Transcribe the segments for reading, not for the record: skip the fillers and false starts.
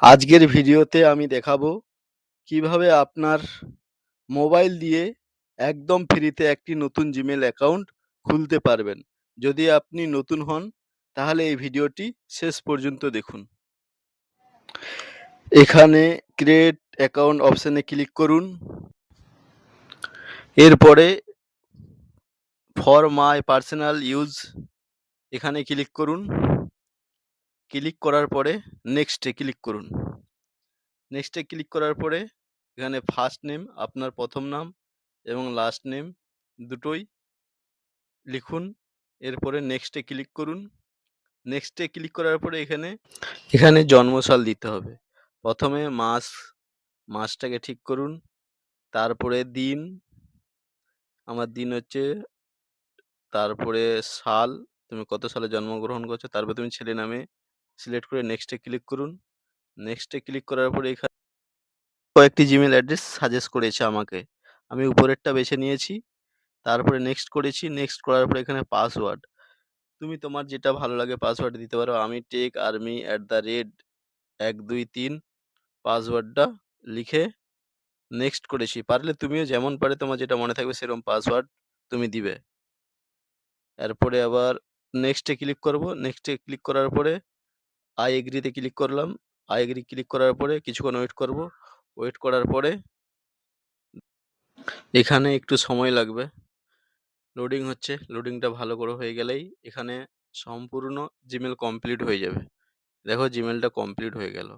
আজকের ভিডিওতে আমি দেখাবো কিভাবে আপনার মোবাইল দিয়ে একদম ফ্রিতে একটি নতুন জিমেল অ্যাকাউন্ট খুলতে পারবেন। যদি আপনি নতুন হন তাহলে এই ভিডিওটি শেষ পর্যন্ত দেখুন। এখানে ক্রিয়েট অ্যাকাউন্ট অপশানে ক্লিক করুন। এরপরে ফর মাই পার্সোনাল ইউজ এখানে ক্লিক করুন। ক্লিক করার পরে নেক্সটে ক্লিক করুন। নেক্সটে ক্লিক করার পরে এখানে ফার্স্ট নেম আপনার প্রথম নাম এবং লাস্ট নেম দুটোই লিখুন। এরপরে নেক্সটে ক্লিক করুন। নেক্সটে ক্লিক করার পরে এখানে জন্মসাল দিতে হবে। প্রথমে মাসটাকে ঠিক করুন। তারপরে দিন, আমার দিন হচ্ছে, তারপরে সাল, তুমি কত সালে জন্মগ্রহণ করছো, তারপরে তুমি ছেলে নামে সিলেক্ট করে নেক্সটে ক্লিক করুন। নেক্সটে ক্লিক করার পরে এখানে কয়েকটি জিমেল অ্যাড্রেস সাজেস্ট করেছে আমাকে। আমি উপরেরটা বেছে নিয়েছি। তারপরে নেক্সট করেছি। নেক্সট করার পরে এখানে পাসওয়ার্ড। তুমি তোমার যেটা ভালো লাগে পাসওয়ার্ড দিতে পারো। আমি tekarmy@123 পাসওয়ার্ডটা লিখে নেক্সট করেছি। পারলে তুমিও যেমন পারে তোমার যেটা মনে থাকবে সেরকম পাসওয়ার্ড তুমি দিবে। এরপরে আবার নেক্সটে ক্লিক করব। নেক্সটে ক্লিক করার পরে আই এগ্রিতে ক্লিক করলাম। আই এগ্রি ক্লিক করার পরে কিছুক্ষণ ওয়েট করব। ওয়েট করার পরে এখানে একটু সময় লাগবে। লোডিং হচ্ছে। লোডিংটা ভালো করে হয়ে গেলেই এখানে সম্পূর্ণ জিমেল কমপ্লিট হয়ে যাবে। দেখো জিমেলটা কমপ্লিট হয়ে গেল।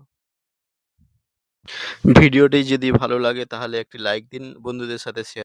ভিডিওটি যদি ভালো লাগে তাহলে একটি লাইক দিন, বন্ধুদের সাথে শেয়ার